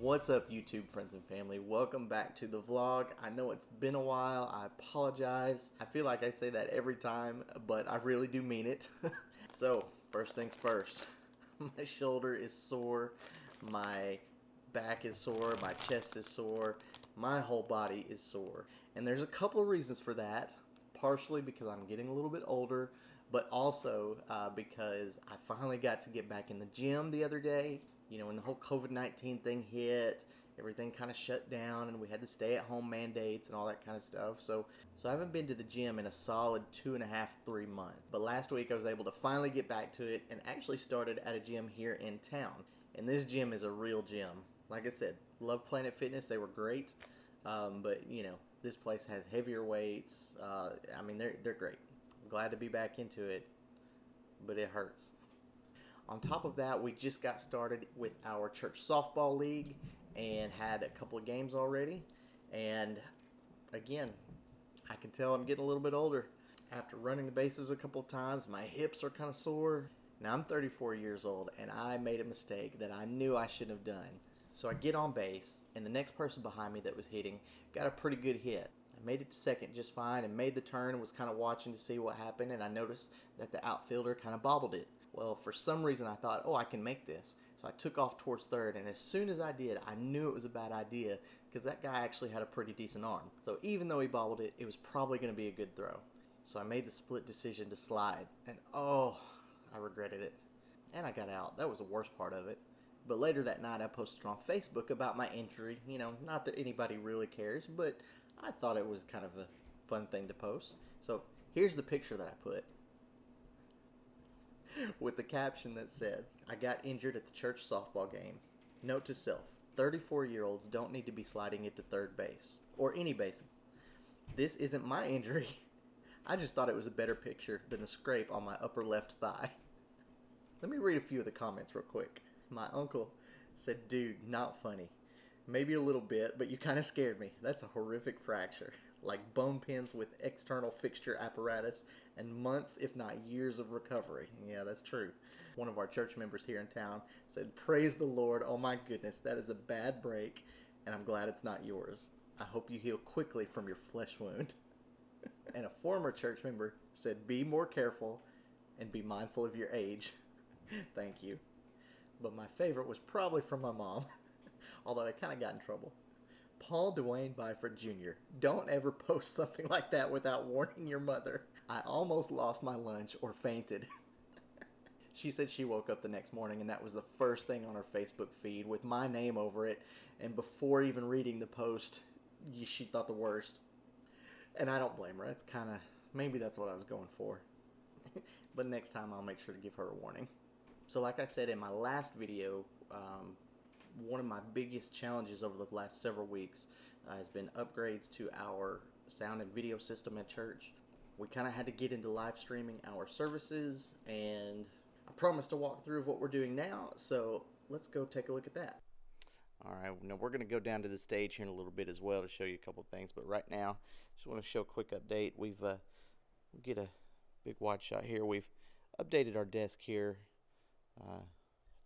What's up, YouTube friends and family? Welcome back to the vlog. I know it's been a while. I apologize. I feel like I say that every time, but I really do mean it. So, first things first. My shoulder is sore. My back is sore. My chest is sore. My whole body is sore. And there's a couple of reasons for that. Partially because I'm getting a little bit older, but also because I finally got to get back in the gym the other day. You know, when the whole COVID-19 thing hit, everything kind of shut down and we had the stay-at-home mandates and all that kind of stuff. So I haven't been to the gym in a solid 2.5, 3 months. But last week I was able to finally get back to it and actually started at a gym here in town. And this gym is a real gym. Like I said, love Planet Fitness. They were great. But, you know, this place has heavier weights. I mean, they're great. I'm glad to be back into it, but it hurts. On top of that, we just got started with our church softball league and had a couple of games already. And again, I can tell I'm getting a little bit older. After running the bases a couple of times, my hips are kind of sore. Now I'm 34 years old and I made a mistake that I knew I shouldn't have done. So I get on base and the next person behind me that was hitting got a pretty good hit. I made it to second just fine and made the turn and was kind of watching to see what happened, and I noticed that the outfielder kind of bobbled it. Well, for some reason I thought, oh, I can make this. So I took off towards third, and as soon as I did, I knew it was a bad idea because that guy actually had a pretty decent arm. So even though he bobbled it, it was probably going to be a good throw. So I made the split decision to slide, and oh, I regretted it. And I got out. That was the worst part of it. But later that night I posted on Facebook about my injury. You know, not that anybody really cares, but I thought it was kind of a fun thing to post. So here's the picture that I put with the caption that said, I got injured at the church softball game. Note to self, 34-year-olds don't need to be sliding it to third base, or any base. This isn't my injury. I just thought it was a better picture than a scrape on my upper left thigh. Let me read a few of the comments real quick. My uncle said, dude, not funny. Maybe a little bit, but you kind of scared me. That's a horrific fracture. Like bone pins with external fixture apparatus and months, if not years of recovery. Yeah, that's true. One of our church members here in town said, praise the Lord. Oh my goodness, that is a bad break, and I'm glad it's not yours. I hope you heal quickly from your flesh wound. And a former church member said, be more careful and be mindful of your age. Thank you. But my favorite was probably from my mom, although I kind of got in trouble. Paul Dwayne Byford Jr., don't ever post something like that without warning your mother. I almost lost my lunch or fainted. She said she woke up the next morning and that was the first thing on her Facebook feed with my name over it, and before even reading the post, she thought the worst. And I don't blame her. It's kind of, maybe that's what I was going for. But next time I'll make sure to give her a warning. So like I said in my last video, one of my biggest challenges over the last several weeks has been upgrades to our sound and video system at church. We kind of had to get into live streaming our services, and I promised to walk through what we're doing now, so let's go take a look at that. Alright, now we're going to go down to the stage here in a little bit as well to show you a couple of things, but right now, just want to show a quick update. We'll get a big wide shot here. We've updated our desk here.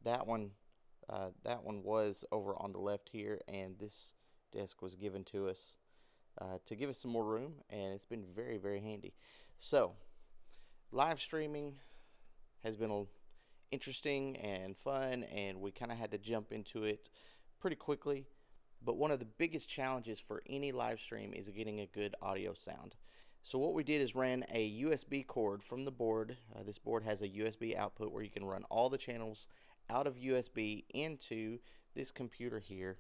That one was over on the left here, and this desk was given to us to give us some more room, and it's been very, very handy. So, live streaming has been interesting and fun, and we kind of had to jump into it pretty quickly. But one of the biggest challenges for any live stream is getting a good audio sound. So what we did is ran a USB cord from the board. This board has a USB output where you can run all the channels out of USB into this computer here.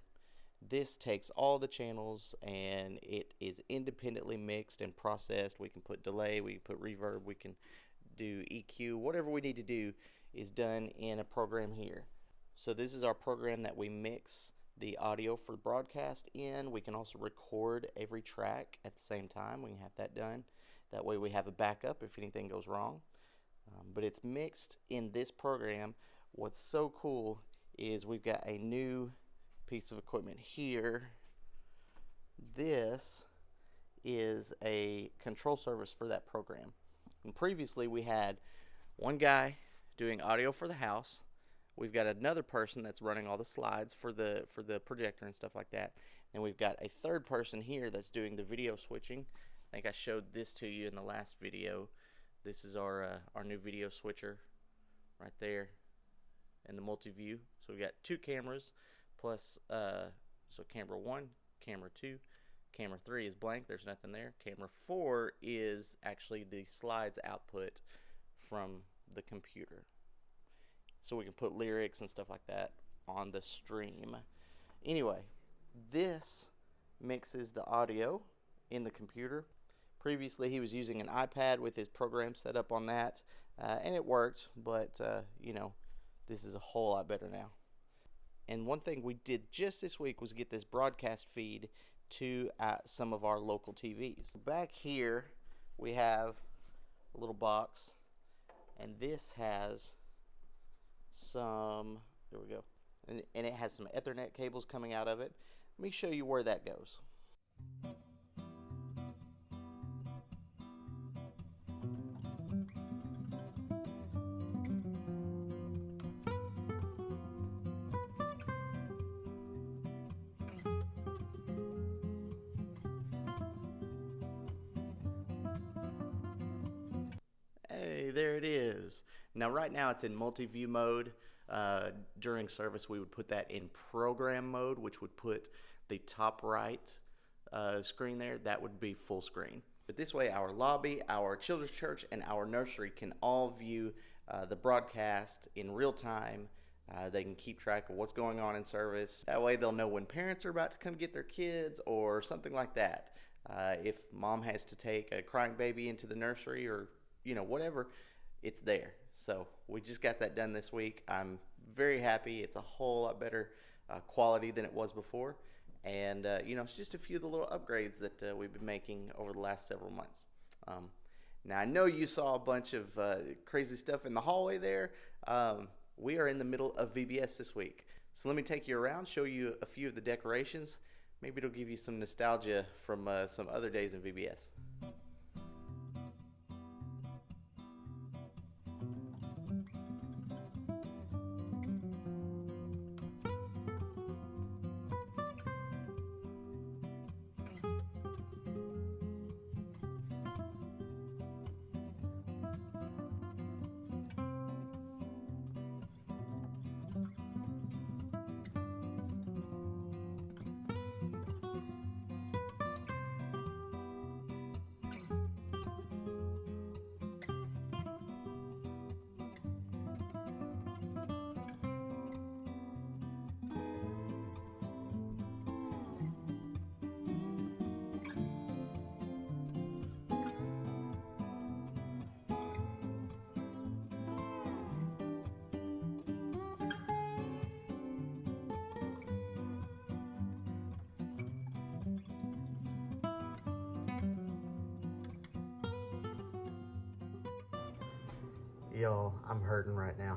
This takes all the channels and it is independently mixed and processed. We can put delay, we can put reverb, we can do EQ, whatever we need to do is done in a program here. So this is our program that we mix the audio for broadcast in. We can also record every track at the same time. We can have that done. That way we have a backup if anything goes wrong. But it's mixed in this program. What's so cool is we've got a new piece of equipment here. This is a control service for that program. And previously we had one guy doing audio for the house, We've got another person that's running all the slides for the projector and stuff like that. And we've got a third person here that's doing the video switching. I think I showed this to you in the last video. This is our new video switcher right there in the multi-view. So we've got 2 cameras plus so camera 1, camera 2, camera 3 is blank, there's nothing there. Camera 4 is actually the slides output from the computer. So we can put lyrics and stuff like that on the stream. Anyway, this mixes the audio in the computer. Previously he was using an iPad with his program set up on that, and it worked, but you know, this is a whole lot better now. And one thing we did just this week was get this broadcast feed to some of our local TVs. Back here we have a little box, and this has some, there we go, and it has some Ethernet cables coming out of it. Let me show you where that goes. Hey, there it is. Now right now it's in multi-view mode. During service we would put that in program mode, which would put the top right screen there. That would be full screen. But this way our lobby, our children's church, and our nursery can all view the broadcast in real time. They can keep track of what's going on in service. That way they'll know when parents are about to come get their kids or something like that. If mom has to take a crying baby into the nursery, or you know, whatever, it's there. So we just got that done this week. I'm very happy. It's a whole lot better quality than it was before. And you know, it's just a few of the little upgrades that we've been making over the last several months. Now I know you saw a bunch of crazy stuff in the hallway there. We are in the middle of VBS this week. So let me take you around, show you a few of the decorations. Maybe it'll give you some nostalgia from some other days in VBS. Y'all, I'm hurting right now.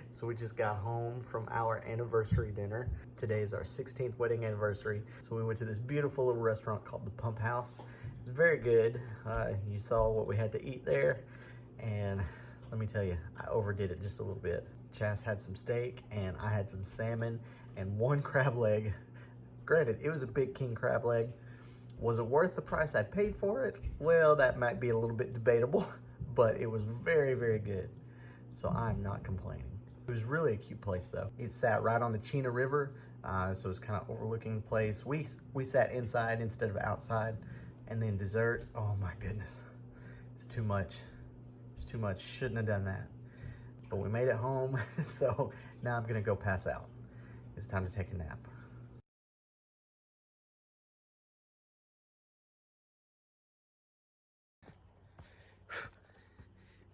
So we just got home from our anniversary dinner. Today is our 16th wedding anniversary. So we went to this beautiful little restaurant called the Pump House. It's very good. You saw what we had to eat there. And let me tell you, I overdid it just a little bit. Chas had some steak and I had some salmon and 1 crab leg. Granted, it was a big king crab leg. Was it worth the price I paid for it? Well, that might be a little bit debatable, but it was very, very good. So I'm not complaining. It was really a cute place though. It sat right on the Chena River, so it was kind of overlooking the place. We sat inside instead of outside. And then dessert, oh my goodness. It's too much. It's too much, shouldn't have done that. But we made it home, so now I'm gonna go pass out. It's time to take a nap.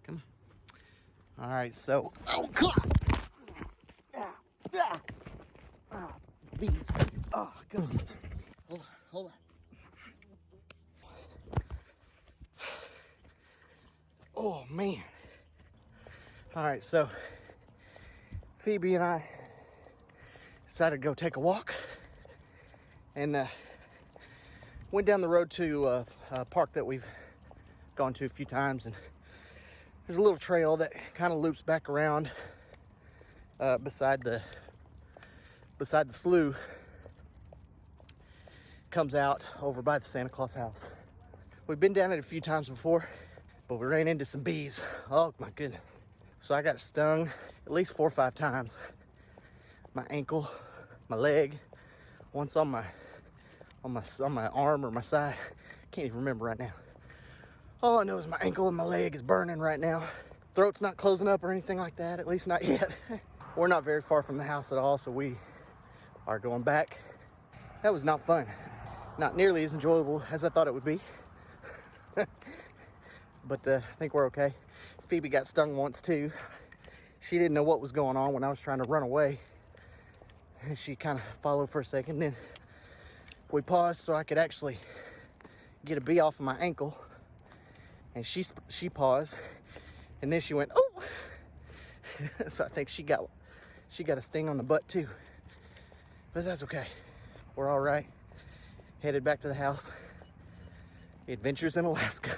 Come on. All right, so, oh God! Bees. Oh, God. Hold on. Oh, man. All right, so Phoebe and I decided to go take a walk and went down the road to a park that we've gone to a few times, and there's a little trail that kind of loops back around beside the slough comes out over by the Santa Claus house. We've been down it a few times before, but we ran into some bees. Oh my goodness. So I got stung at least 4 or 5 times. My ankle, my leg, once on my arm or my side. Can't even remember right now. All I know is my ankle and my leg is burning right now. Throat's not closing up or anything like that, at least not yet. We're not very far from the house at all, so we are going back. That was not fun. Not nearly as enjoyable as I thought it would be. But I think we're okay. Phoebe got stung once too. She didn't know what was going on when I was trying to run away. And she kind of followed for a second. Then we paused so I could actually get a bee off of my ankle. And she paused. And then she went, oh! So I think she got a sting on the butt too. But that's okay. We're all right. Headed back to the house. Adventures in Alaska.